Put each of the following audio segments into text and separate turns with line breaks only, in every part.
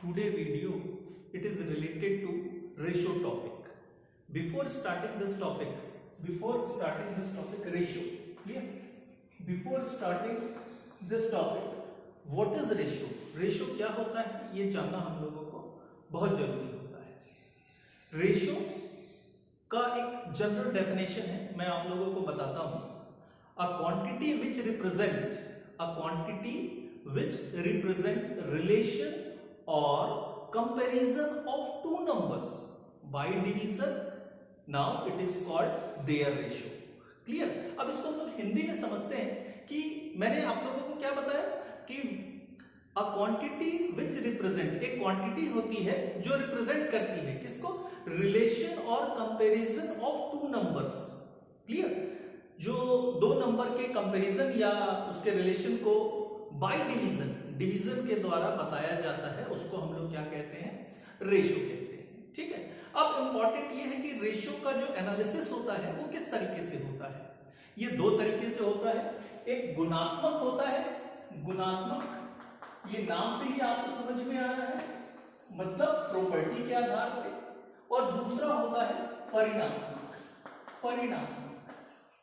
Today video it is related to ratio topic. Before starting this topic ratio, clear? Before starting this topic, what is ratio? Ratio क्या होता है ये जानना हम लोगों को बहुत जरूरी होता है. रेशियो का एक जनरल डेफिनेशन है, मैं आप लोगों को बताता हूं. A quantity which represent relation or comparison of two numbers by division, now it is called their ratio. Clear? अब इसको हम लोग हिंदी में समझते हैं कि मैंने आप लोगों को क्या बताया कि a quantity which represent, एक क्वांटिटी होती है जो रिप्रेजेंट करती है किसको? रिलेशन और comparison of two numbers. Clear? जो दो नंबर के कंपैरिजन या उसके रिलेशन को बाय डिवीजन के द्वारा बताया जाता है, उसको हम लोग क्या कहते हैं? रेशियो कहते हैं. ठीक है. अब इंपॉर्टेंट ये है कि रेशियो का जो एनालिसिस होता है वो किस तरीके से होता है. ये दो तरीके से होता है. एक गुणात्मक होता है. गुणात्मक ये नाम से ही आपको समझ में आ रहा है, मतलब प्रॉपर्टी के आधार पे. और दूसरा होता है परिणाम.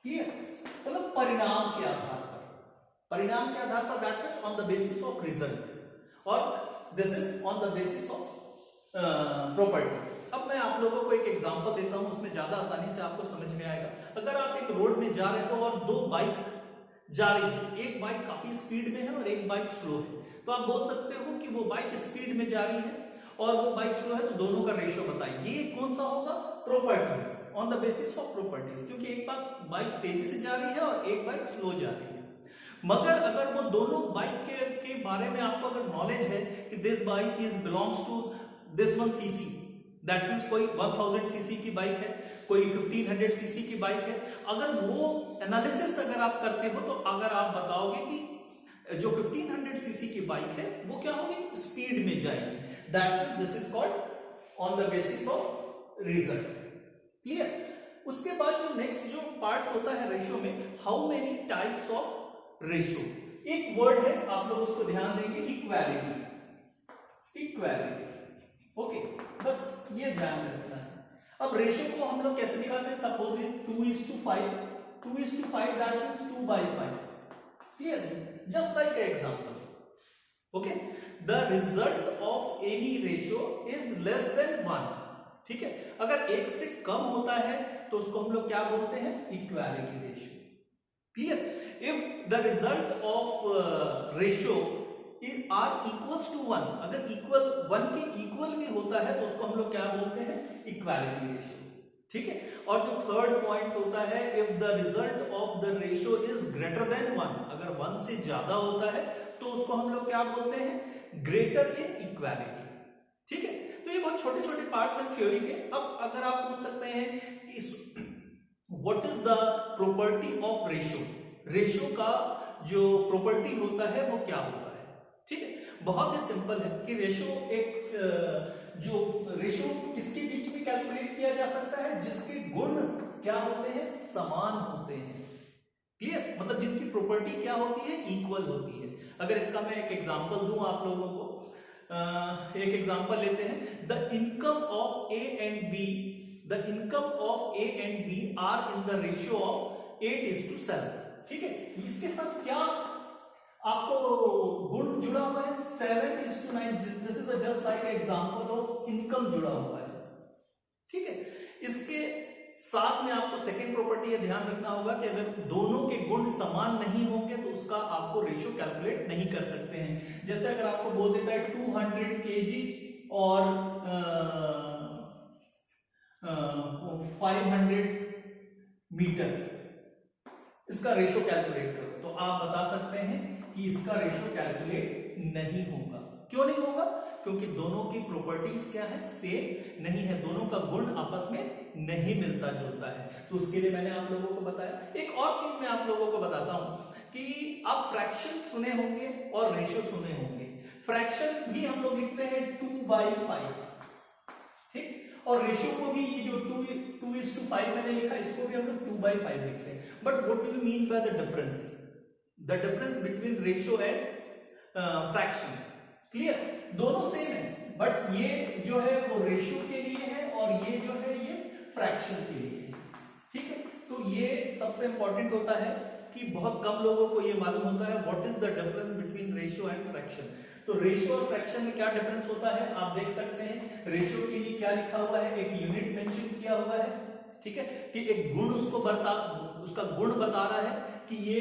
क्लियर? मतलब परिणाम के आधार पर, that means on the basis of result, और this is on the basis of property. अब मैं आप लोगों को एक एग्जांपल देता हूं, उसमें ज्यादा आसानी से आपको समझ में आएगा. अगर आप एक रोड में जा रहे हो और दो बाइक जा रही है, एक बाइक काफी स्पीड में है और एक बाइक स्लो है, तो आप बोल सकते हो कि वो बाइक स्पीड में जा रही है और वो बाइक स्लो है, तो दोनों का रेशियो बताइए. ये कौन सा होगा? Properties, on the basis of properties, क्योंकि एक बाइक तेजी से जा रही है और एक बाइक स्लो जा रही है. मगर अगर वो दोनों बाइक के बारे में आपको अगर नॉलेज है कि this bike is belongs to this one CC, that means कोई 1000 सीसी की बाइक है, कोई 1500 सीसी की बाइक है, अगर वो एनालिसिस अगर आप करते हो, तो अगर आप बताओगे कि जो 1500 सीसी की बाइक है वो क्या होगी? स्पीड में जाएगी. That means this is called on the basis of result. Clear? उसके बाद जो नेक्स्ट जो पार्ट होता है रेशियो में, how many types of ratio. एक वर्ड है, आप लोग उसको ध्यान देंगे, इक्वालिटी. ओके, बस ये ध्यान रखना है. अब रेशियो को हम लोग कैसे दिखाते हैं? Suppose 2:5, that means 2/5. Clear? Just like example. Okay, the result of any ratio is less than 1. ठीक है. अगर एक से कम होता है तो उसको हम लोग क्या बोलते हैं? Equality ratio. Clear? If the result of ratio are equals to 1, अगर इक्वल 1 के इक्वल भी होता है तो उसको हम लोग क्या बोलते हैं? Equality ratio. ठीक है. और जो थर्ड पॉइंट होता है, if the result of the ratio is greater then 1, अगर 1 से ज्यादा होता है तो उसको हम लोग क्या बोलते हैं? ग्रेटर इन इक्वालिटी. ठीक है. तो ये बहुत छोटे छोटे पार्ट्स हैं थ्योरी के. अब अगर आप पूछ सकते हैं कि what is the property of ratio, ratio का जो प्रॉपर्टी होता है वो क्या होता है? ठीक है. बहुत ही सिंपल है कि रेशियो जो रेशियो किसके बीच में कैलकुलेट किया जा सकता है? जिसके गुण क्या होते हैं? समान होते हैं. क्लियर? मतलब जिनकी प्रॉपर्टी क्या होती है? इक्वल होती है. अगर इसका मैं एक एग्जांपल दूं आप लोगों को, एक एग्जांपल लेते हैं. The income of A and B are in the ratio of 8:7. ठीक है. इसके साथ क्या आपको गुण जुड़ा हुआ है? 7:9. This is just like example of income जुड़ा हुआ है. ठीक है. इसके साथ में आपको सेकंड प्रॉपर्टी ये ध्यान रखना होगा कि अगर दोनों के गुण समान नहीं होंगे तो उसका आपको रेशियो कैलकुलेट नहीं कर सकते हैं. जैसे अगर आपको बोल देता है 200 kg और 500 मीटर, इसका रेशियो कैलकुलेट करो, तो आप बता सकते हैं कि इसका रेशियो कैलकुलेट नहीं होगा. क्यों नहीं होगा? क्योंकि दोनों की प्रॉपर्टीज क्या है? सेम नहीं है. दोनों का गुण आपस में नहीं मिलता जुलता है. तो उसके लिए मैंने आप लोगों को बताया. एक और चीज मैं आप लोगों को बताता हूं कि आप फ्रैक्शन सुने होंगे और रेशियो सुने होंगे. फ्रैक्शन भी हम लोग लिखते हैं 2/5. ठीक. और रेशियो को भी ये जो 2:5 मैंने लिखा, इसको भी हम लोग 2/5 लिखते हैं. But what do you mean by the difference? The difference between ratio and fraction. Clear? दोनों सेम है. बट ये जो है वो रेशियो के लिए है और ये जो है ये फ्रैक्शन के लिए है, ठीक है। तो ये सबसे इंपॉर्टेंट होता है कि बहुत कम लोगों को ये मालूम होता है what is the difference between ratio and fraction. तो रेशियो और फ्रैक्शन में क्या डिफरेंस होता है आप देख सकते हैं। रेशियो के लिए क्या लिखा हुआ है, एक यूनिट मेंशन किया हुआ है, ठीक है, कि एक गुण उसका गुण बता रहा है कि ये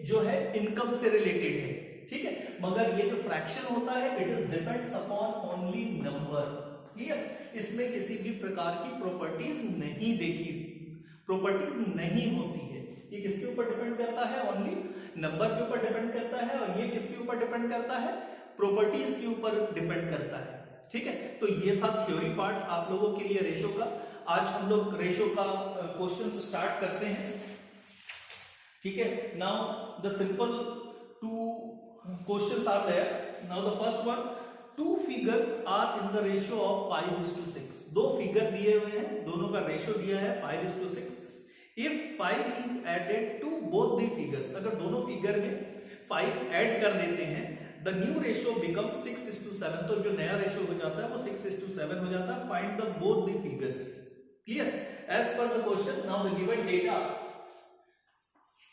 जो है इनकम से रिलेटेड है, ठीक है। मगर ये जो फ्रैक्शन होता है it is depends upon only number, clear. इसमें किसी भी प्रकार की प्रॉपर्टीज नहीं देखी, प्रॉपर्टीज नहीं होती है। ये किसके ऊपर डिपेंड करता है, ओनली नंबर के ऊपर डिपेंड करता है। और ये किसके ऊपर डिपेंड करता है, प्रॉपर्टीज के ऊपर डिपेंड करता है, ठीक है। तो ये था थ्योरी पार्ट आप लोगों के लिए रेशो का। आज हम लोग रेशो का क्वेश्चन स्टार्ट करते हैं, ठीक है। Now the simple two questions are there. Now the first one, two figures are in the ratio of 5:6। दो फिगर दिए हुए हैं, दोनों का रेशियो दिया है 5:6। If 5 is added to both the figures, अगर दोनों फिगर में 5 ऐड कर देते हैं, द न्यू रेशियो बिकम्स 6:7। तो जो नया रेशियो हो जाता है वो 6:7 हो जाता है। Find the both the figures, clear, as per the question. Now the given data,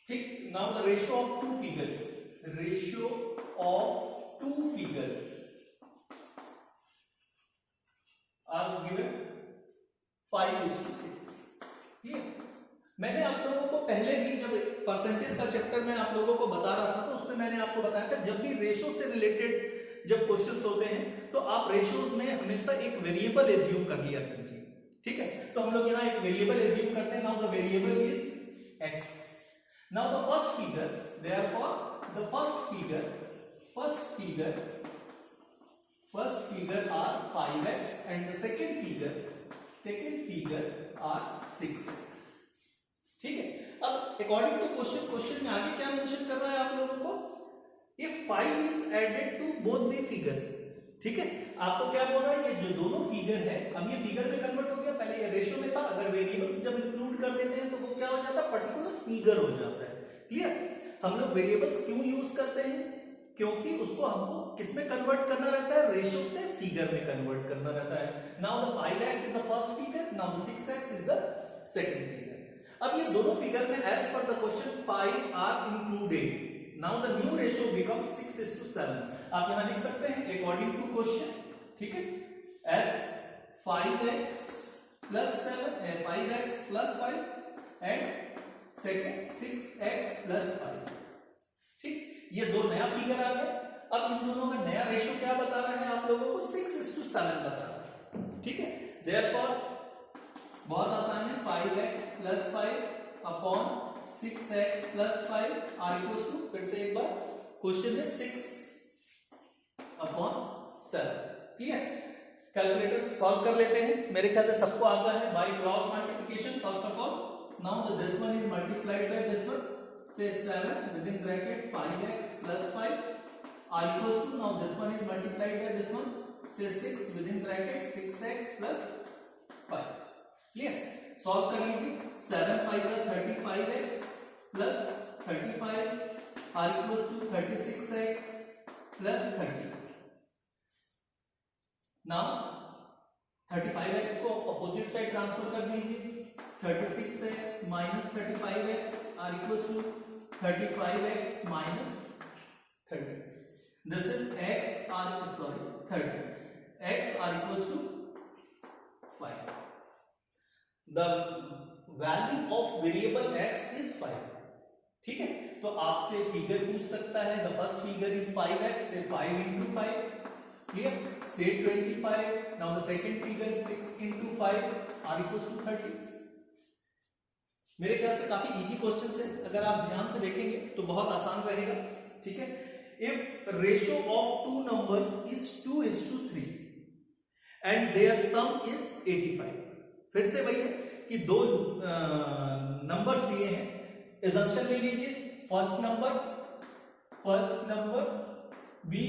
ठीक। Now the ratio of two figures, ratio of two figures as given 5:6, clear. मैंने आप लोगों को पहले भी जब परसेंटेज का चैप्टर में आप लोगों को बता रहा था तो उसमें मैंने आपको बताया था जब भी रेशियो से रिलेटेड जब क्वेश्चंस होते हैं तो आप रेशियोज में हमेशा एक वेरिएबल एज्यूम कर लिया कीजिए, ठीक है। तो हम लोग यहाँ एक वेरिएबल एज्यूम करते हैं। Now the variable is x। Now the first figure, therefore the first figure are 5x and the second figure are 6x, ठीक है। अब अकॉर्डिंग टू क्वेश्चन में आगे क्या मेंशन कर रहा है आप लोगों को, if 5 is added to both the figures, ठीक है। आपको क्या बोल रहा है, ये जो दोनों फिगर है, अब ये फिगर में कन्वर्ट हो गया, पहले ये रेशियो में था। अगर वेरिएबल्स जब इंक्लूड कर देते हैं तो वो क्या हो जाता है, पर्टिकुलर फिगर हो जाता है, क्लियर। हम लोग वेरिएबल्स क्यों यूज करते हैं, क्योंकि उसको हमको किसमें कन्वर्ट करना रहता है, रेशियो से फिगर में कन्वर्ट करना रहता है। Now the 5x is the first figure, now the 6x is the second figure. अब ये दोनों फिगर में as per the question 5 are included. Now the new ratio becomes 6:7। आप यहां लिख सकते हैं अकॉर्डिंग टू क्वेश्चन, ठीक है, as 5x plus 7 5x plus 5 and second 6x plus 5, ठीक। ये दो नया फिगर आ गया। अब इन दोनों का नया रेशियो क्या बता रहा है आप लोगों को, 6:7 बता रहा है, ठीक है। देयरफॉर बहुत आसान है, 5x plus 5 upon 6x plus 5 are equals to, फिर से एक बार क्वेश्चन में 6/7, क्लियर। कैलकुलेटर सॉल्व कर लेते हैं, मेरे ख्याल से सबको आता है by cross multiplication. First of all, now this one is multiplied by this one, say 7 within bracket 5x plus 5 are equals to, now this one is multiplied by this one, say 6 within bracket 6x plus 5, clear। Solve कर लीजिए, 7 5 are 35x plus 35 are equals to 36x plus 30। now 35x को opposite side transfer कर दीजिए, 36x minus 35x are equals to 35x minus 30. This is x are 30. X are equals to 5. The value of variable x is 5. ठीक है, तो आपसे figure पूछ सकता है, the first figure is 5x, say 5 into 5. Clear? Say 25. Now the second figure 6 into 5 are equals to 30. मेरे ख्याल से काफी इजी क्वेश्चन है, अगर आप ध्यान से देखेंगे तो बहुत आसान रहेगा, ठीक है। If ratio of two numbers is 2:3 and their sum is 85। फिर से वही है कि दो नंबर्स दिए हैं, assumption ले लीजिए, first number be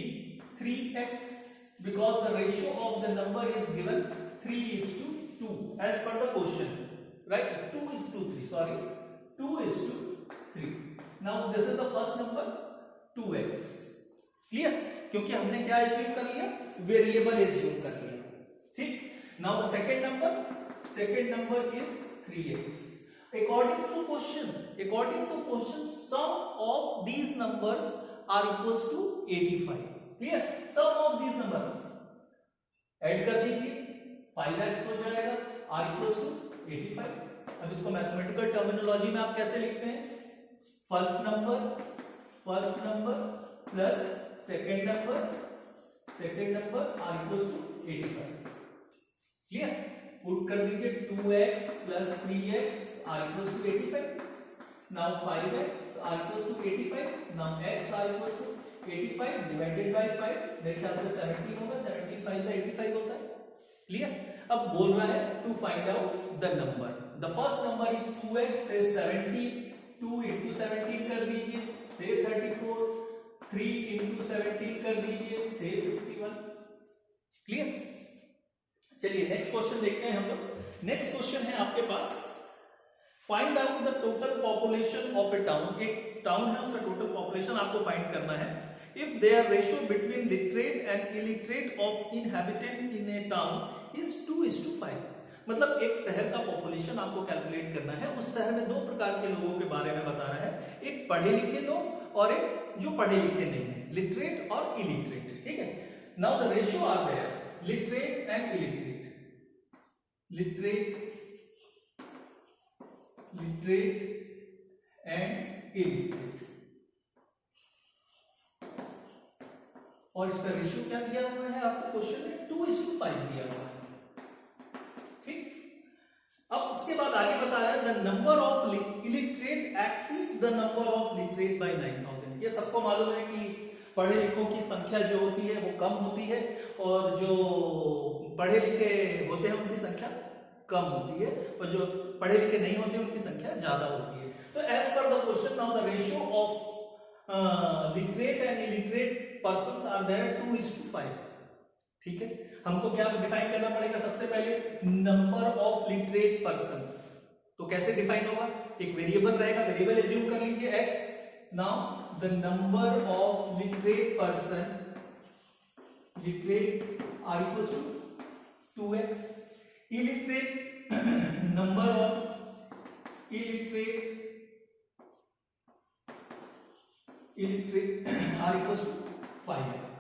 3x because the ratio of the number is given 3:2 as per the question, right? 2:3, sorry, 2:3. Now this is the first number 2x, clear? क्योंकि हमने क्या अचीव कर लिया, वेरिएबल एज्यूम कर लिया, ठीक। Now the second number is 3x. According to question, sum of these numbers are equals to 85. Clear? Sum of these numbers add कर दीजिए, 5x हो जाएगा, r equals to 85. अब इसको मैथमेटिकल टर्मिनोलॉजी में आप कैसे लिखते हैं? First number plus second number r equals to 85. Clear? Put कर दीजिए 2x plus 3x r equals to 85. Now 5x r equals to 85. Now x r equals to 85 divided by 5. मेरे ख्याल से 17 होगा, 75 से 85 होता है. क्लियर? अब बोल रहा है to find out the number. The first number is 2x से 17, 2 into 17 कर दीजिए से 34, 3 into 17 कर दीजिए से 51. क्लियर? चलिए नेक्स्ट क्वेश्चन देखते हैं हम लोग. नेक्स्ट क्वेश्चन है आपके पास, find out the total population of a town. एक टाउन है, उसका टोटल पॉपुलेशन आपको फाइंड करना है. If their ratio between literate and illiterate of inhabitant in a town is 2:5. मतलब एक शहर का पॉपुलेशन आपको कैलकुलेट करना है. उस शहर में दो प्रकार के लोगों के बारे में बताना है, एक पढ़े लिखे लोग और एक जो पढ़े लिखे नहीं है, लिटरेट और इलिटरेट. ठीक है. Now the ratio are there, literate and illiterate, literate and illiterate, और इसका रेशियो क्या दिया हुआ है आपको क्वेश्चन में? 2:5 दिया हुआ है. ठीक. अब उसके बाद आगे बता रहा है the number of illiterate exceeds the number of literate by 9000. ये सबको मालूम है कि पढ़े लिखों की संख्या जो होती है वो कम होती है और जो पढ़े लिखे होते हैं उनकी संख्या कम होती है, और जो पढ़े लिखे नहीं होते हैं उनकी संख्या ज्यादा होती है. तो as per the question now the ratio of literate and illiterate persons are there 2:5. ठीक है. हमको क्या डिफाइन करना पड़ेगा? सबसे पहले नंबर ऑफ लिटरेट पर्सन. तो कैसे डिफाइन होगा? एक वेरिएबल रहेगा, वेरिएबल एज्यूम कर लीजिए x. Now the number of literate person, literate are equals to 2x. Illiterate number of illiterate are equals to 5x.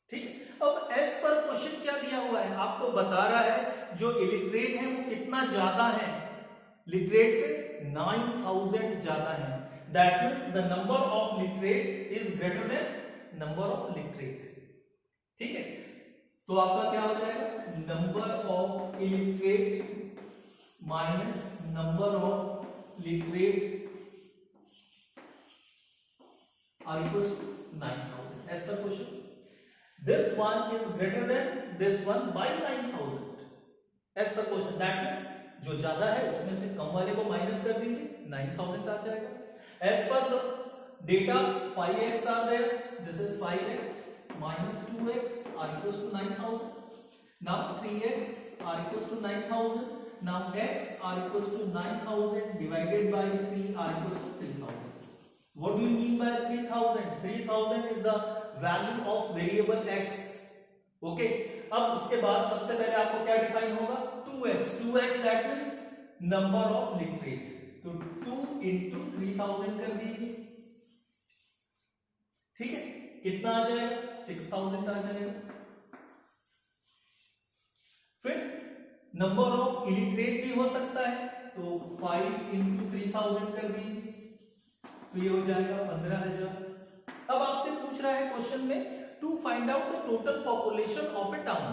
ठीक है. अब एज पर क्वेश्चन क्या दिया हुआ है? आपको बता रहा है जो इलिटरेट है वो कितना ज्यादा है, लिटरेट से 9000 ज्यादा है. That means the number of literate is greater than number of literate. ठीक है. तो आपका क्या हो जाएगा? Number of illiterate minus number of literate are equals to 9000 as per question. This one is greater than this one by 9000 as per question. That means जो ज्यादा है उसमें से कम वाले को माइनस कर दीजिए, 9000 आ जाएगा. As per the data 5x are there, this is 5x minus 2x are equals to 9000. Now 3x are equals to 9000. Now x are equals to 9000 divided by 3 are equals to 3000. What do you mean by 3000? 3000 is the value of variable x. Okay. अब उसके बाद सबसे पहले आपको क्या define होगा? 2x that means number of literate. तो 2 into 3000 कर दीजिए. ठीक है. कितना आ जाएगा? 6000 आ जाएगा. फिर नंबर ऑफ इलिटरेट भी हो सकता है, तो 5 into 3000 कर दीजिए, तो ये हो जाएगा 15000. अब आपसे पूछ रहा है क्वेश्चन में to find out the total population of a town.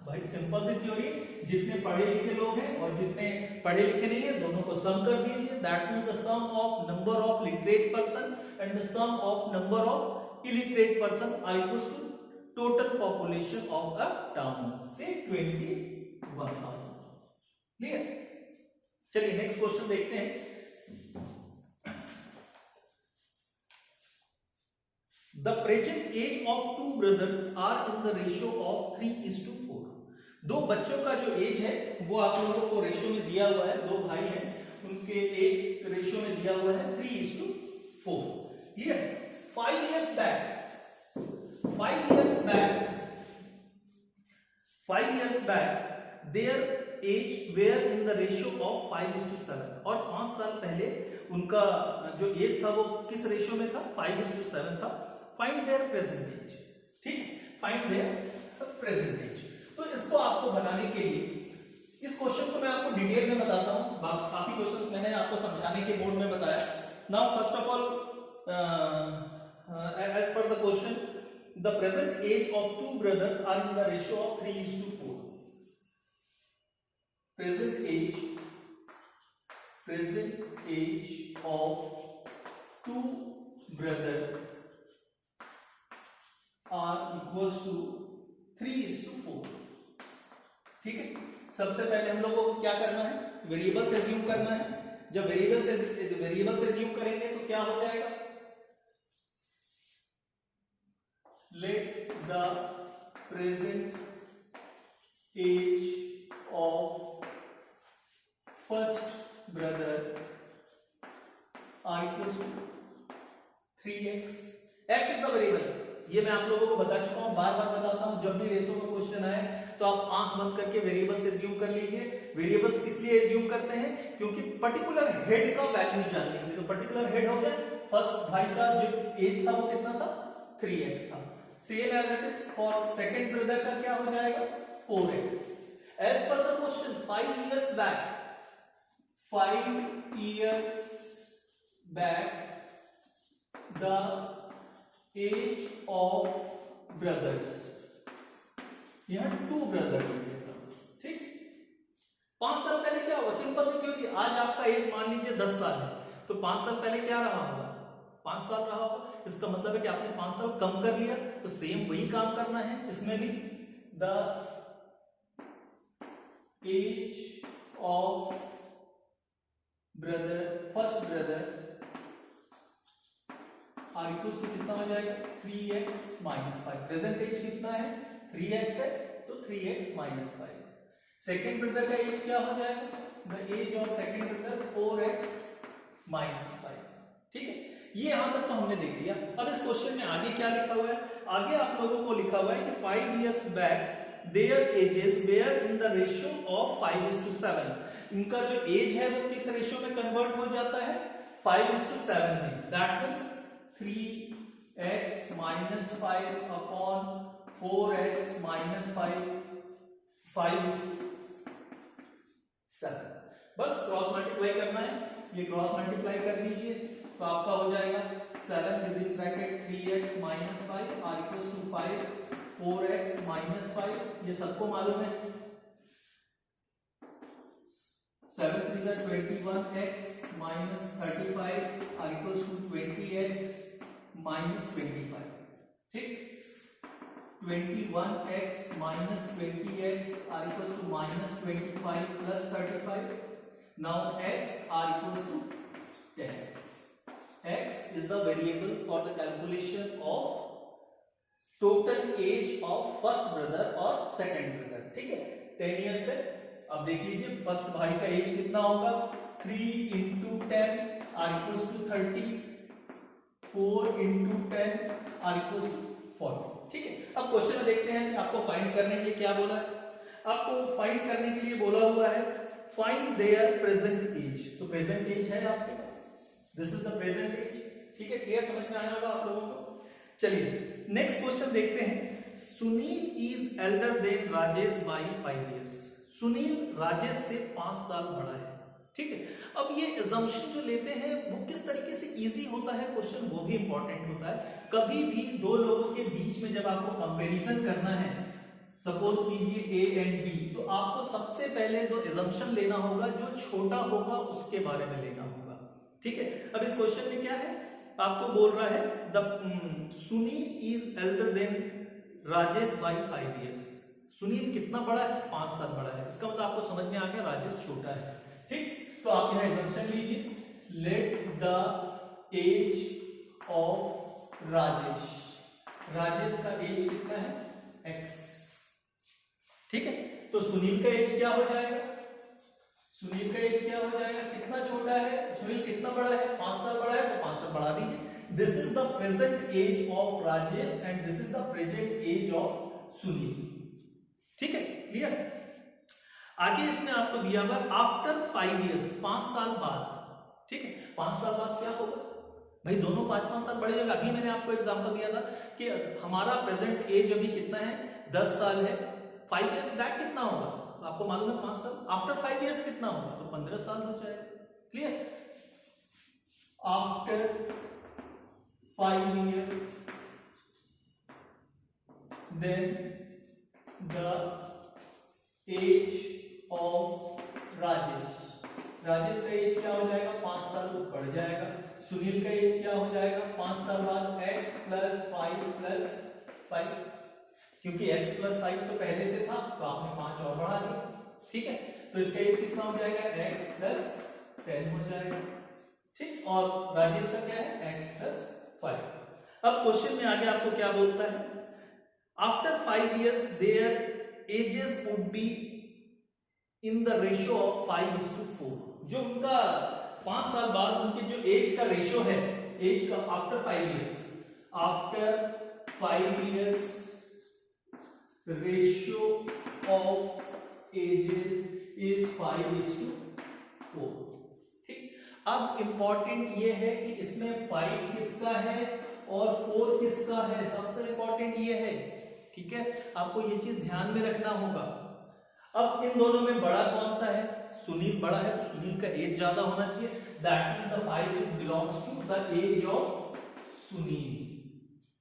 भाई सिंपल सी थ्योरी, जितने पढ़े लिखे लोग हैं और जितने पढ़े लिखे नहीं है दोनों को सम कर दीजिए. That means the sum of number of literate person and the sum of number of illiterate person are equals to total population of a town, से 21,000. क्लियर? चलिए नेक्स्ट क्वेश्चन देखते हैं. The present age of two brothers are in the ratio of 3:4. दो बच्चों का जो as है वो आप लोगों को रेशियो में दिया हुआ है. दो भाई हैं, उनके एज रेशियो में दिया हुआ है 3:4. Clear? 5 years back 5 years back their age were in the ratio of 5:7 और 5 साल पहले उनका जो एज था वो किस रेशियो में था, 5:7 था। फाइंड देयर प्रेजेंट एज, ठीक है, फाइंड देयर प्रेजेंट एज। तो इसको आपको बनाने के लिए, इस क्वेश्चन को मैं आपको डिटेल में बताता हूं, काफी क्वेश्चंस मैंने आपको समझाने के बोर्ड में बताया। Now first of all as per the question, the present age of two brothers are in the ratio of 3:4. Present age of two brothers are equals to 3:4. ठीक है, सबसे पहले हम लोगों को क्या करना है, वेरिएबल्स एज्यूम करना है। जब वेरिएबल्स एज्यूम करेंगे तो क्या हो जाएगा, let the present age of first brother are equals to 3x. x is the variable, ये मैं आप लोगों को बता चुका हूं, बार बार बताता हूं। जब भी रेशो का क्वेश्चन आए तो आप आंख बंद करके वेरिएबल्स एज्यूम कर लीजिए। वेरिएबल्स किस लिए एज्यूम करते हैं, क्योंकि पर्टिकुलर हेड का वैल्यू जानने के लिए। तो पर्टिकुलर हेड हो गया, फर्स्ट भाई का जो एज था वो कितना था, 3x था। Same as it is for second brother का क्या हो जाएगा, 4x। As per the question 5 years back, 5 years back the age of brothers, यहां 2 ब्रदर लिखा, ठीक। 5 साल पहले क्या हुआ, सिंपल सी थ्योरी। आज आपका एज मान लीजिए 10 साल है, तो 5 साल पहले क्या रहा होगा, 5 साल रहा होगा। इसका मतलब है कि आपने 5 साल कम कर लिया, तो सेम वही काम करना है इसमें भी। The age of brother, first brother are equals to कितना हो जाएगा, 3x माइनस 5। प्रेजेंट एज कितना है, 3x है, तो 3x माइनस 5। सेकेंड ब्रदर का एज क्या हो जाएगा, the age of second brother 4x minus 5। ठीक है, ये यहां तक तो हमने देख लिया। अब इस क्वेश्चन में आगे क्या लिखा हुआ है, आगे आप लोगों को लिखा हुआ है कि 5 years back their ages were in the ratio of 5:7। इनका जो एज है वो किस रेशियो में कन्वर्ट हो जाता है, 5:7 में। That means 3x minus 5 upon 4x minus 5, 5:7। बस क्रॉस मल्टीप्लाई करना है, ये क्रॉस मल्टीप्लाई कर दीजिए तो आपका हो जाएगा 7 with in bracket 3x minus 5 are equals to 5, 4x minus 5, ये सबको मालूम है। 7 3 जा 21x minus 35 are equals to 20x minus 25। ठीक, 21x minus 20x are equals to minus 25 plus 35। Now x are equals to 10। x is the variable for the calculation of total age of first brother और second brother। ठीक है, 10 years है। अब देख लीजिए first भाई का एज कितना होगा, 3 into 10 are equals to 30, 4 into 10 are equals to 40। ठीक है, अब क्वेश्चन में देखते हैं कि आपको फाइंड करने के लिए क्या बोला है। आपको फाइंड करने के लिए बोला हुआ है फाइंड देयर प्रेजेंट एज। तो प्रेजेंट एज है आपके पास, this is the present age. ठीक है, क्लियर, समझ में आया होगा आप लोगों को। चलिए नेक्स्ट क्वेश्चन देखते हैं। Sunil is elder than Rajesh by 5 years। Sunil Rajesh से 5 साल बड़ा है। ठीक है, अब ये assumption जो लेते हैं वो किस तरीके से इजी होता है क्वेश्चन, वो भी इंपॉर्टेंट होता है। कभी भी दो लोगों के बीच में जब आपको कंपैरिजन करना है, सपोज कीजिए A एंड B, तो आपको सबसे पहले जो assumption लेना होगा जो छोटा होगा उसके बारे में लेना होगा। ठीक है, अब इस क्वेश्चन में क्या है, आपको बोल रहा है the Sunil is elder than Rajesh by 5 years। Sunil कितना बड़ा है, 5 साल बड़ा है। इसका मतलब आपको समझ में आ गया राजेश छोटा है। ठीक, तो आप यहां एग्जांपल लीजिए, let the age of Rajesh, Rajesh का एज कितना है, x। ठीक है, तो सुनील का एज क्या हो जाएगा, सुनील का एज क्या हो जाएगा, कितना छोटा है, सुनील कितना बड़ा है, 5 साल बड़ा है, तो 5 साल बढ़ा दीजिए। This is the present age of Rajesh and this is the present age of Sunil. ठीक है, क्लियर। आगे इसमें आपको दिया हुआ आफ्टर 5 इयर्स, 5 साल बाद, ठीक है। 5 साल बाद क्या होगा भाई, दोनों 5-5 साल बढ़ जाएगा। अभी मैंने आपको एग्जांपल दिया था कि हमारा प्रेजेंट एज अभी कितना है, 10 साल है। 5 इयर्स बैक कितना होगा, तो आपको मालूम है 5 साल। आफ्टर 5 इयर्स कितना होगा, तो 15 साल हो जाएगा। Clear. After 5 years then the age of Rajesh, Rajesh का एज क्या हो जाएगा, 5 साल बढ़ जाएगा। सुनील का एज क्या हो जाएगा 5 साल बाद, x + 5 + 5, क्योंकि x + 5 तो पहले से था तो आपने 5 और बढ़ा दिया, ठीक है। तो इसका एज कितना हो जाएगा, x + 10 हो जाएगा, ठीक। और राजेश का क्या है, x + 5। अब क्वेश्चन में आगे आपको क्या बोलता है, after 5 years there edges would be in the ratio of 5:4। जो उनका 5 साल बाद उनके जो एज का रेशियो है, एज का after 5 years, after 5 years ratio of ages is 5:4, ठीक। अब इंपॉर्टेंट ये है कि इसमें 5 किसका है और 4 किसका है, सबसे इंपॉर्टेंट ये है, ठीक है। आपको ये चीज ध्यान में रखना होगा। अब इन दोनों में बड़ा कौन सा है, सुनील बड़ा है, तो सुनील का एज ज्यादा होना चाहिए। That means the 5 is belongs to the age of Sunil,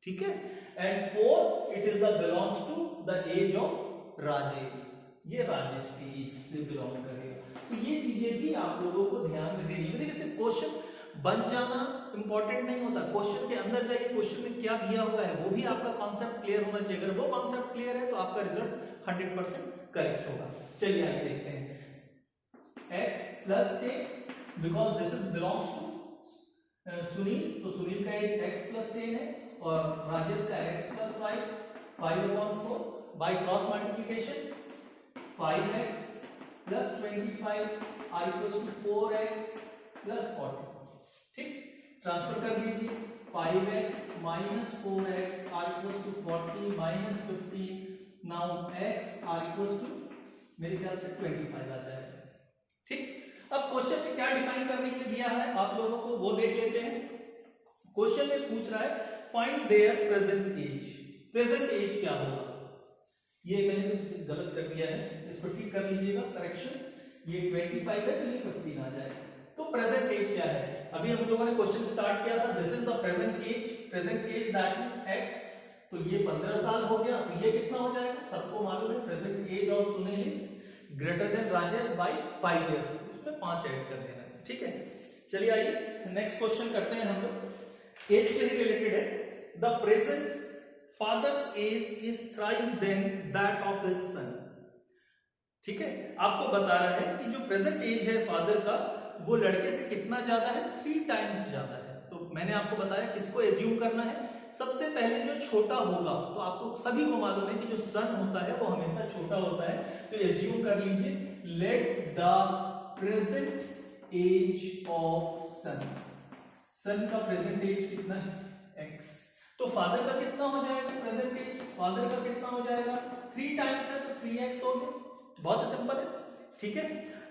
ठीक है। And 4 it is the belongs to the age of Rajesh, ये राजेश की एज से बिलोंग करेगा। तो ये चीजें भी आप लोगों को ध्यान में देनी है। देखिए सिर्फ क्वेश्चन बन जाना इंपॉर्टेंट नहीं होता, क्वेश्चन के अंदर जाइए, क्वेश्चन में क्या दिया हुआ है वो भी आपका कॉन्सेप्ट क्लियर होना चाहिए। अगर वो कॉन्सेप्ट क्लियर है तो आपका रिजल्ट 100% करेक्ट होगा। चलिए आगे देखते हैं। x + 10 because this is belongs to Sunil, तो सुनील का एज x + 10 है और राजेश का x + 5, 5/4 by cross multiplication 5x + 25 = 4x + 40, ठीक। ट्रांसफर कर दीजिए, 5x - 4x = 40 - 50, नाउ x = मेरे ख्याल से 25 आ जाएगा, ठीक। अब क्वेश्चन में क्या डिफाइन करने के लिए दिया है आप लोगों को वो देख लेते हैं। क्वेश्चन में पूछ रहा है find their present age, present age क्या होगा। ये मैंने कुछ गलत कर दिया है, इसको ठीक कर लीजिएगा, करेक्शन। ये 25 है तो ये 15 आ जाएगा। तो प्रेजेंट एज क्या है, अभी हम लोगों ने क्वेश्चन स्टार्ट किया था, this is the present age, present age that means x, तो ये 15 साल हो गया, तो ये कितना हो जाएगा, सबको मालूम है present age of Sunil is greater than Rajesh by 5 years, उसमें 5 ऐड कर देना है, ठीक है। चलिए आइए नेक्स्ट क्वेश्चन करते हैं हम लोग, एज से ही रिलेटेड है। The present father's age is thrice than that of his son, ठीक है। आपको बता रहा है कि जो प्रेजेंट एज है फादर का वो लड़के से कितना ज्यादा है, 3 टाइम्स ज्यादा है। तो मैंने आपको बताया किसको एज्यूम करना है, सबसे पहले जो छोटा होगा, तो आपको सभी को मालूम है कि जो सन होता है वो हमेशा छोटा होता है, तो एज्यूम कर लीजिए let the present age of son, son का प्रेजेंट एज कितना है x, तो फादर का कितना हो जाएगा प्रेजेंट एज, फादर का कितना हो जाएगा 3 टाइम्स है तो 3x हो गया, बहुत सिंपल है, ठीक है।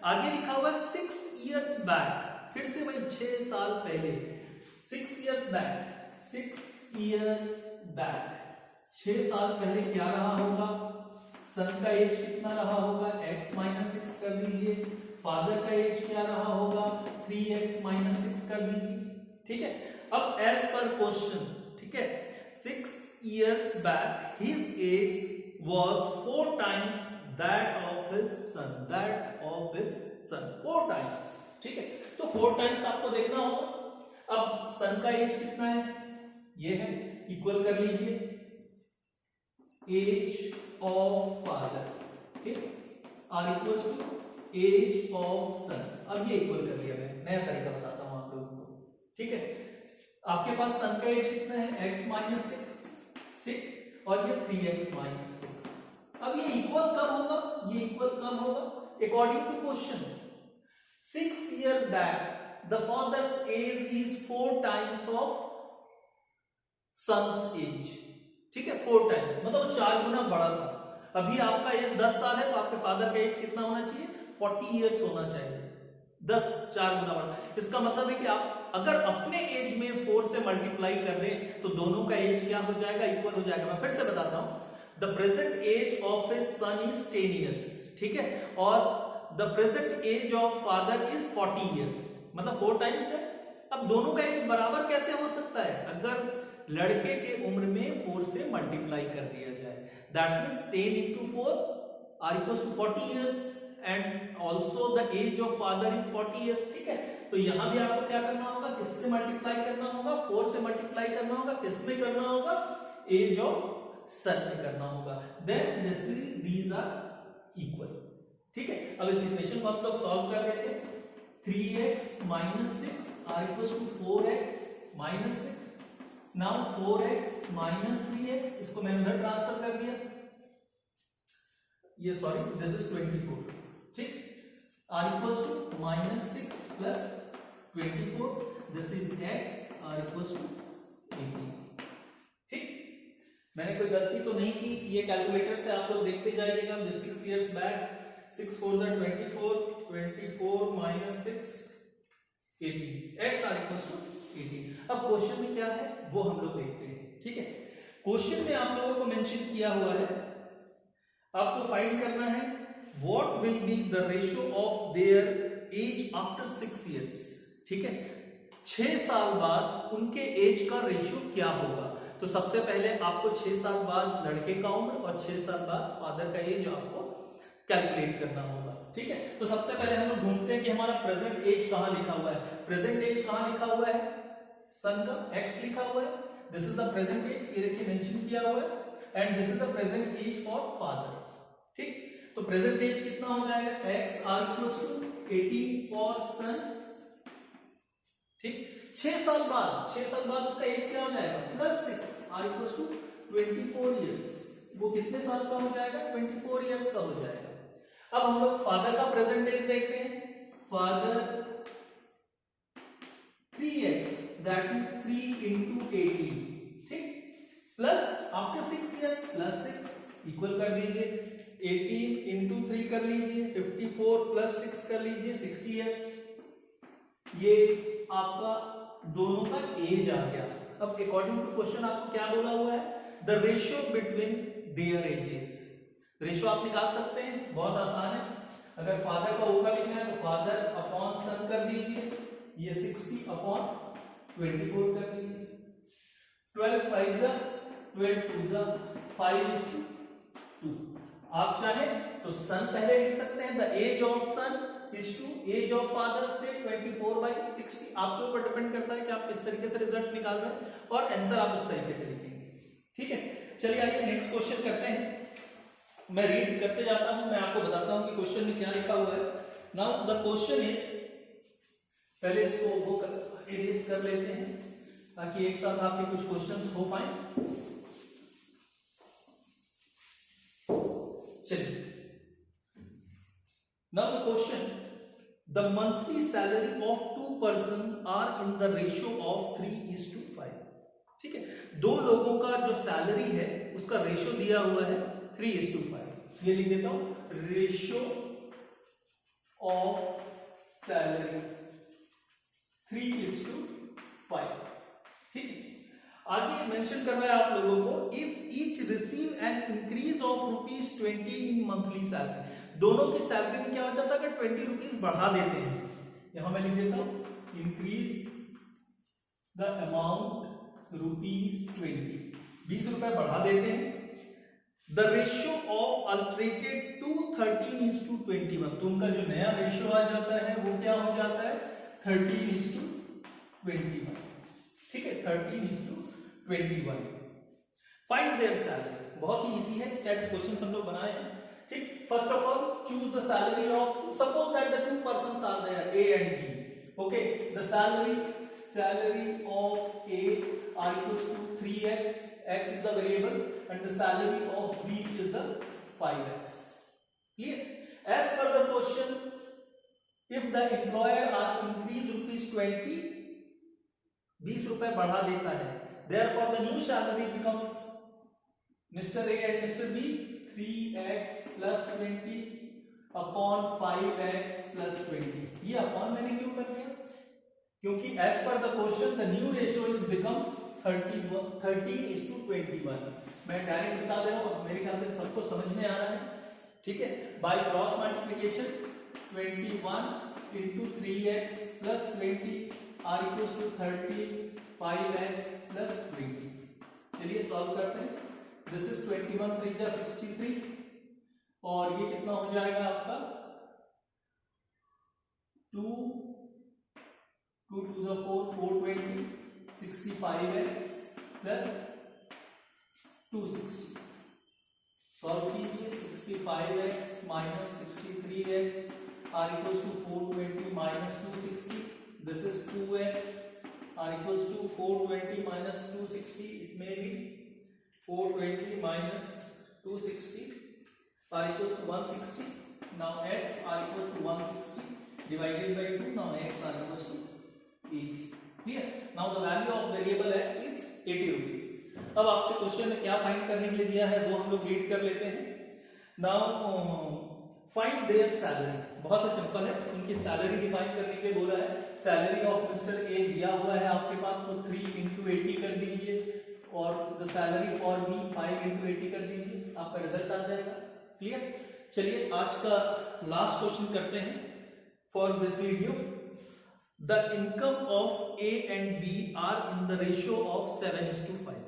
आगे लिखा हुआ 6 years बैक, फिर से वही 6 साल पहले, 6 years बैक, 6 years बैक, 6 साल पहले क्या रहा होगा, सन का एज कितना रहा होगा, x - 6 कर दीजिए, फादर का एज क्या रहा होगा 3x - 6 कर दीजिए, ठीक है। अब एज पर क्वेश्चन, ठीक है, 6 years back his age was 4 times that of his sun, that of his sun 4 times, ठीक है। तो 4 टाइम्स आपको देखना होगा। अब सन का एज कितना है, ये है, इक्वल कर लीजिए एज ऑफ फादर, ठीक, R equals to age of son. अब ये इक्वल कर लिया, मैं नया तरीका बताता हूं आप लोगों को, ठीक है। आपके पास सन का एज कितना है x - 6, ठीक, और ये 3x - 6। अब ये इक्वल कब होगा, ये इक्वल कब होगा, according to question 6 year back the father's age is 4 times of son's age, ठीक है, 4 टाइम्स मतलब 4 गुना बड़ा था। अभी आपका एज 10 साल है तो आपके फादर का एज कितना होना चाहिए? 40 इयर्स होना चाहिए। 10 4 गुना बढ़ा। इसका मतलब है कि आप अगर अपने एज में 4 से मल्टीप्लाई कर दें तो दोनों का एज क्या हो जाएगा? इक्वल हो जाएगा। मैं फिर से बताता हूं, the present age of his son is 10 years, ठीक है, और the present age of father is 40 years, मतलब 4 टाइम्स है। अब दोनों का एज बराबर कैसे हो सकता है? अगर लड़के के उम्र में 4 से मल्टीप्लाई कर दिया जाए, that means 10 into 4 are equals to 40 years and also the age of father is 40 years, ठीक है। तो यहां भी आपको क्या करना होगा? किससे मल्टीप्लाई करना होगा? 4 से मल्टीप्लाई करना होगा। किसमें करना होगा? एज ऑफ सन में करना होगा। देन दीज आर इक्वल, ठीक है। अब इस इक्वेशन को हम लोग सॉल्व कर देते हैं। 3x minus 6 are equals to 4x minus 6. Now 4x minus 3x, इसको मैंने उधर ट्रांसफर कर दिया, ये सॉरी दिस इज 24, ठीक, r equals to minus 6 plus 24, this is x r equals to 18, ठीक। मैंने कोई गलती तो नहीं की, ये कैलकुलेटर से आप लोग देखते जाइएगा। 6 years back 6 4 are 24, 24 minus 6 18, x r equals to 18। अब क्वेश्चन में क्या है वो हम लोग देखते हैं, ठीक है। क्वेश्चन में आप लोगों को मेंशन किया हुआ है, आपको फाइंड करना है what will be the ratio of their age after 6 years, ठीक है। 6 साल बाद उनके एज का रेशियो क्या होगा? तो सबसे पहले आपको 6 साल बाद लड़के का उम्र और 6 साल बाद फादर का एज आपको कैलकुलेट करना होगा, ठीक है। तो सबसे पहले हम लोग ढूंढते हैं कि हमारा प्रेजेंट एज कहां लिखा हुआ है। प्रेजेंट एज कहां लिखा हुआ है? सन का x लिखा हुआ है, this is the present age, ये देखिए मेंशन किया हुआ है, and this is the present age for father, ठीक। तो प्रेजेंट एज कितना हो जाएगा? x r equals to 18 for सन, ठीक। 6 साल बाद उसका एज क्या हो जाएगा? Plus 6 r equals to 24 years, वो कितने साल का हो जाएगा? 24 इयर्स का हो जाएगा। अब हम लोग फादर का प्रेजेंट एज देखते हैं। Father 3x, that means 3 into 18, ठीक, plus after 6 years plus 6 equal कर दीजिए, 18 into 3 कर लीजिए, 54 प्लस 6 कर लीजिए, 60 इयर्स। ये आपका दोनों का एज आ गया। अब अकॉर्डिंग टू क्वेश्चन आपको क्या बोला हुआ है? The ratio between their edges. Ratio आप निकाल सकते हैं, बहुत आसान है। अगर फादर का ऊपर लिखना है तो फादर अपॉन सन कर दीजिए, ये 60 अपॉन 24 कर दीजिए। 12 5 जा 12 2 जा 5:2। आप चाहे तो सन पहले लिख सकते हैं, the age of son is to age of father से 24/60। आपके ऊपर डिपेंड करता है कि आप किस तरीके से रिजल्ट निकाल रहे हैं और आंसर आप उस तरीके से लिखेंगे, ठीक है। चलिए आइए नेक्स्ट क्वेश्चन करते हैं। मैं रीड करते जाता हूं, मैं आपको बताता हूं कि क्वेश्चन में क्या लिखा हुआ है। नाउ द क्वेश्चन इज, पहले इसको वो इरेज कर लेते हैं ताकि एक साथ आपके कुछ क्वेश्चंस हो पाए। चलिए, now the question, the monthly salary of 2 person are in the ratio of 3:5, ठीक है। 2 लोगों का जो सैलरी है उसका रेशियो दिया हुआ है 3:5। ये लिख देता हूं, रेशियो ऑफ सैलरी 3:5, ठीक है। आगे मेंशन कर रहा है आप लोगों को, if each receive an increase of ₹20 in monthly salary. दोनों की सैलरी में क्या हो जाता है? अगर 20 रुपीज बढ़ा देते हैं, यहां मैं लिख देता हूं, इंक्रीज द अमाउंट ₹20, 20 रुपए बढ़ा देते हैं। द रेशियो ऑफ अल्टरेटेड टू 13:21, तो उनका जो नया रेशियो आ जाता है वो क्या हो जाता है? 13:21, ठीक है, 13:21। फाइंड देयर सैलरी, बहुत ही इजी है, इस टाइप के क्वेश्चन हम लोग बनाए हैं, ठीक। First of all choose the salary of, suppose that the 2 persons are there, A and B, okay. The salary of A are equals to 3x, x is the variable, and the salary of B is the 5x. Clear? As per the question, if the employer are increase ₹20, 20 रुपए बढ़ा देता है, therefore the new salary becomes Mr. A and Mr. B 3x plus 20 upon 5x plus 20। ये upon मैंने क्यों कर दिया? क्योंकि as per the question the new ratio is becomes 13:21। मैं डायरेक्ट बता दे रहा हूं, मेरे ख्याल से सबको समझ में आ रहा है, ठीक है। By cross multiplication 21 into 3x plus 20 are equals to 30 5x plus 20। चलिए सॉल्व करते हैं। दिस इज 21 3 जा 63 और ये कितना हो जाएगा आपका 2 2 2 जा 4 420 65x plus 260। सॉल्व कीजिए। 65x minus 63x are equals to 420 minus 260। This is 2x are equals to 420 minus 260. It may be 420 minus 260 are equals to 160. Now x are equals to 160 divided by 2. Now x are equals to 80. Clear? Now the value of variable x is 80 rupees. अब आपसे question में क्या find करने के लिए दिया है वो हम लोग रीड कर लेते हैं। Now find there salary. बहुत ही सिंपल है, उनकी सैलरी डिफाइन करने के लिए बोला है। सैलरी ऑफ मिस्टर ए दिया हुआ है आपके पास, तो 3 into 80 कर दीजिए और the salary for B 5 into 80 कर दीजिए, आपका रिजल्ट आ जाएगा। क्लियर? चलिए आज का लास्ट क्वेश्चन करते हैं for this video. The income of A and B are in the ratio of 7:5।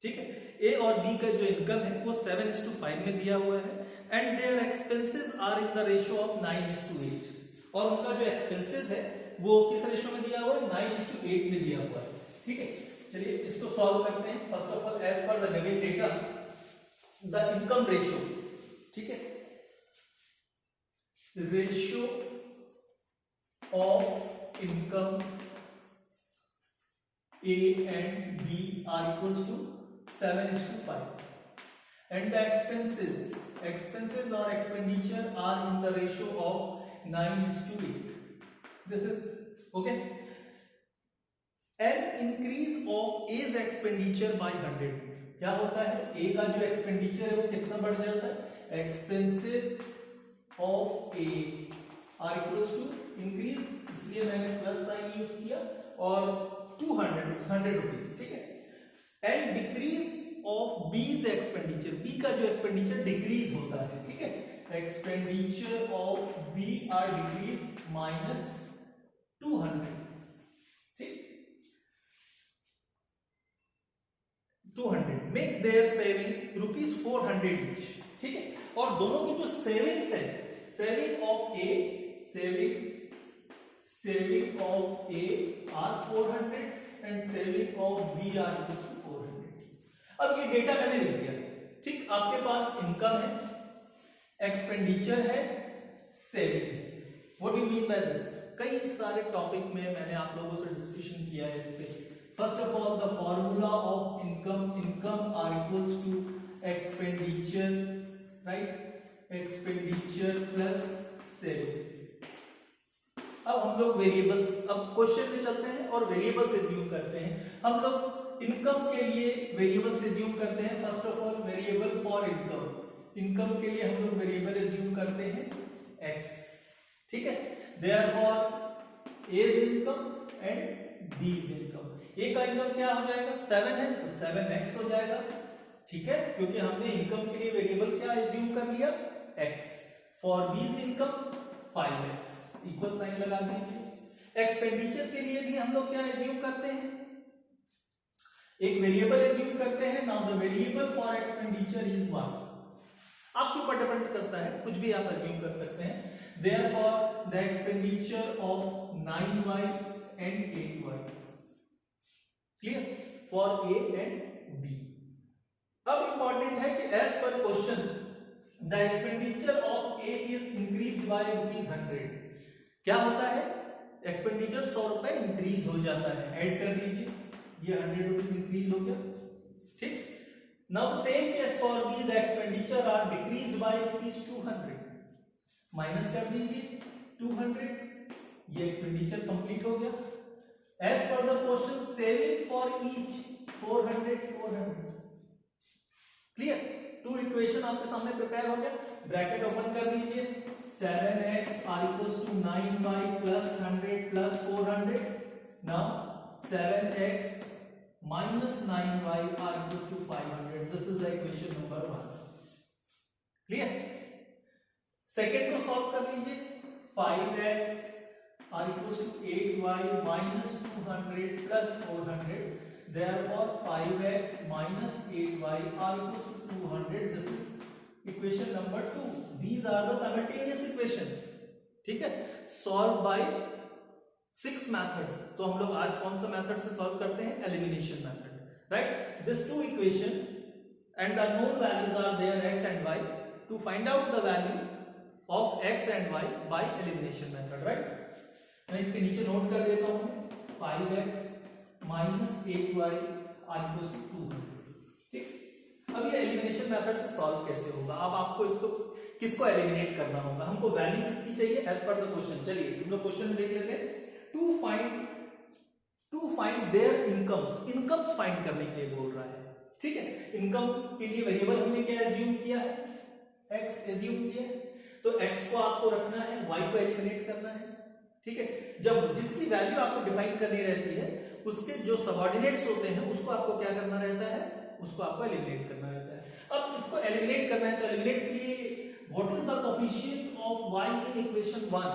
ठीक है, ए और बी का जो इनकम है वो 7:5 में दिया हुआ है and their expenses are in the ratio of 9:8। और उनका जो एक्सपेंसेस है वो किस रेशियो में दिया हुआ है? 9:8 में दिया हुआ है। ठीक है, चलिए इसको सॉल्व करते हैं। First of all as per the given data the income ratio, ठीक है, ratio of income A and B are equals to 7:5 and the expenses or expenditure are in the ratio of 9:8. This is okay. An increase of A's expenditure by 100। क्या होता है? A का जो expenditure है वो कितना बढ़ जाता है? Expenses of A are equals to increase, इसलिए मैंने प्लस साइन यूज किया, और 100 रुपीज। ठीक है, and decrease of B's expenditure, B का जो एक्सपेंडिचर डिक्रीज होता है। ठीक है, expenditure of B are decrease minus 200। ठीक, 200 मेक देयर सेविंग ₹400 ईच। ठीक है, और दोनों की जो सेविंग्स है, saving of A are 400 and saving of B are equals to 400। अब ये डेटा मैंने लिख दिया। ठीक, आपके पास इनकम है, एक्सपेंडिचर है, सेविंग है। What do you mean by this? कई सारे टॉपिक में मैंने आप लोगों से डिस्कशन किया है इस पे। First of all the formula of income are equals to expenditure, right, expenditure plus saving. अब हम लोग वेरिएबल्स, अब क्वेश्चन में चलते हैं और वेरिएबल्स एज्यूम करते हैं। हम लोग इनकम के लिए वेरिएबल्स एज्यूम करते हैं। First of all variable for income के लिए हम लोग वेरिएबल एज्यूम करते हैं x। ठीक है, therefore A's income and B's income. A का इनकम क्या हो जाएगा? 7 है तो 7x हो जाएगा। ठीक है, क्योंकि हमने इनकम के लिए वेरिएबल क्या एज्यूम कर लिया? x। For B's income 5x, equal sign लगा दीजिए। एक्सपेंडिचर के लिए भी हम लोग क्या एज्यूम करते हैं? एक वेरिएबल एज्यूम करते हैं। Now the variable for expenditure is 1। आपके ऊपर डिपेंड करता है, कुछ भी आप एज्यूम कर सकते हैं। Therefore the expenditure of 9y and 8y। Clear? For A and B। अब इंपॉर्टेंट है कि as per question the expenditure of A is increased by ₹100। क्या होता है? एक्सपेंडिचर 100 रुपए इंक्रीज हो जाता है। ऐड कर दीजिए, ये 100 रुपीज इंक्रीज हो गया। ठीक, now same case for B, the expenditure are decreased by ₹200। Minus कर दीजिए 200, ये एक्सपेंडिचर कंप्लीट हो गया। As per the question saving for each 400। Clear? Two equation आपके सामने प्रिपेयर हो गया, ब्रैकेट ओपन कर लीजिए, 7x are equals to 9y plus 100 plus 400, now 7x minus 9y are equals to 500. This is the equation number 1. Clear? Second को solve कर लीजिए, 5x are equals to 8y minus 200 plus 400. Therefore 5x minus 8y are equals to 200. This is equation number 2. These are the simultaneous equation. ठीक है, solve by 6 methods. तो हम लोग आज कौन सा मेथड से सॉल्व करते हैं? Elimination method, right? This two equation and the known values are there x and y. To find out the value of x and y by elimination method, right? मैं इसके नीचे नोट कर देता हूं, 5x minus 8y are equals to 200. ठीक, अब ये elimination method से सॉल्व कैसे होगा? अब आपको इसको किसको एलिमिनेट करना होगा? हमको वैल्यू किसकी चाहिए एज पर द क्वेश्चन. चलिए हम लोग क्वेश्चन में देख लेते हैं. To find their incomes find करने के लिए बोल रहा है. ठीक है, इनकम के लिए वेरिएबल हमने क्या एज्यूम किया है? x एज्यूम किया है. तो x को आपको रखना है, y को एलिमिनेट करना है. ठीक है, जब जिसकी वैल्यू आपको डिफाइन करनी रहती है उसके जो सबऑर्डिनेट्स होते हैं उसको आपको क्या करना रहता है? उसको आपको एलिमिनेट करना रहता है. अब इसको एलिमिनेट करना है तो एलिमिनेट के लिए what is the coefficient of y in equation 1?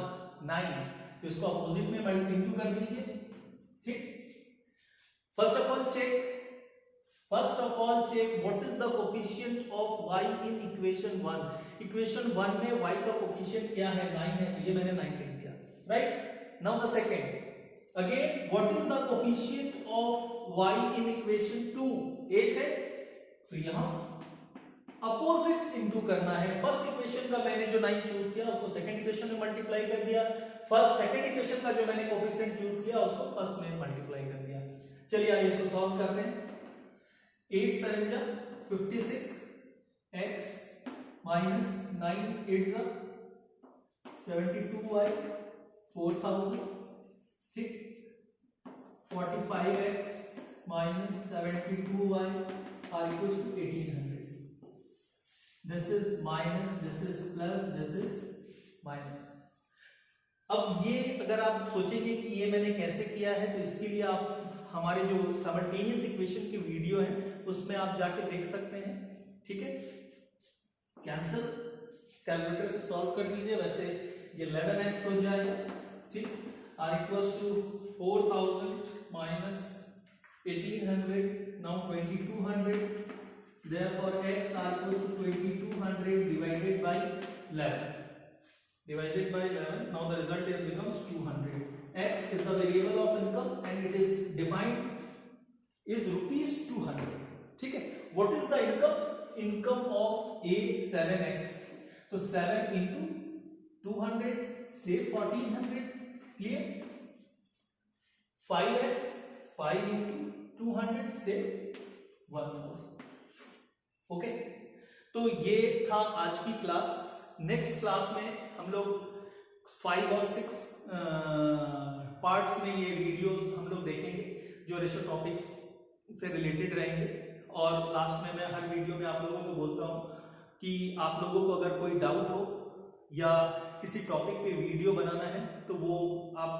9. तो इसको अपोजिट में मल्टीप्लाई कर दीजिए. ठीक, first of all check what is the coefficient of y in equation 1. Equation 1 में y का कोफिशिएंट क्या है? 9 है, तो ये मैंने 9 लिख दिया, right? Now the second, again what is the coefficient of y in equation 2? 8 है, तो यहां अपोजिट इनटू करना है. फर्स्ट इक्वेशन का मैंने जो 9 चूज किया उसको सेकंड इक्वेशन में मल्टीप्लाई कर दिया. फर्स्ट सेकंड इक्वेशन का जो मैंने कोफिशिएंट चूज किया उसको फर्स्ट में मल्टीप्लाई कर दिया. चलिए आइए इसको सॉल्व करते हैं. 8 7 जा 56, x minus 9 8 जा 72y 4000. ठीक, 45x minus 72y are equals to 1800. This is minus, this is plus, this is minus. अब ये अगर आप सोचेंगे कि ये मैंने कैसे किया है तो इसके लिए आप हमारे जो साइमल्टेनियस इक्वेशन की वीडियो है उसमें आप जाके देख सकते हैं. ठीक है, कैंसिल, कैलकुलेटर से सॉल्व कर दीजिए. वैसे ये 11x हो जाएगा. ठीक, r equals to 4000 minus 1800, now 2200. therefore x r equals to 2200 divided by 11. Now the result is becomes 200. X is the variable of income and it is defined is rupees 200. ठीक है, what is the income? Income of a 7x. तो 7 into 200 say 1400. Clear? 5x 5 into 200 say 1000. Okay, तो ये था आज की class. Next class में हम लोग 5 और 6 पार्ट्स में ये वीडियोस हम लोग देखेंगे जो रेशो टॉपिक्स से रिलेटेड रहेंगे. और लास्ट में मैं हर वीडियो में आप लोगों को बोलता हूँ कि आप लोगों को अगर कोई डाउट हो या किसी टॉपिक पे वीडियो बनाना है तो वो आप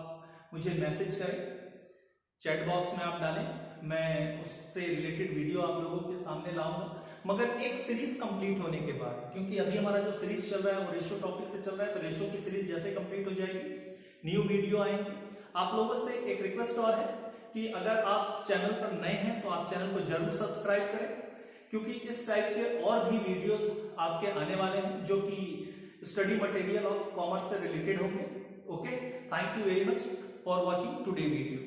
मुझे मैसेज करें, चैट बॉक्स में आप डालें, मैं उससे रिलेटेड वीडियो आप लोगों के सामने लाऊंगा. मगर एक सीरीज कंप्लीट होने के बाद, क्योंकि अभी हमारा जो सीरीज चल रहा है वो रेशो टॉपिक से चल रहा है, तो रेशो की सीरीज जैसे कंप्लीट हो जाएगी न्यू वीडियो आएंगे. आप लोगों से एक रिक्वेस्ट और है कि अगर आप चैनल पर नए हैं तो आप चैनल को जरूर सब्सक्राइब करें, क्योंकि इस टाइप के और भी वीडियोस आपके आने वाले हैं जो कि स्टडी मटेरियल ऑफ कॉमर्स से रिलेटेड होंगे. Okay, thank you very much for watching today video.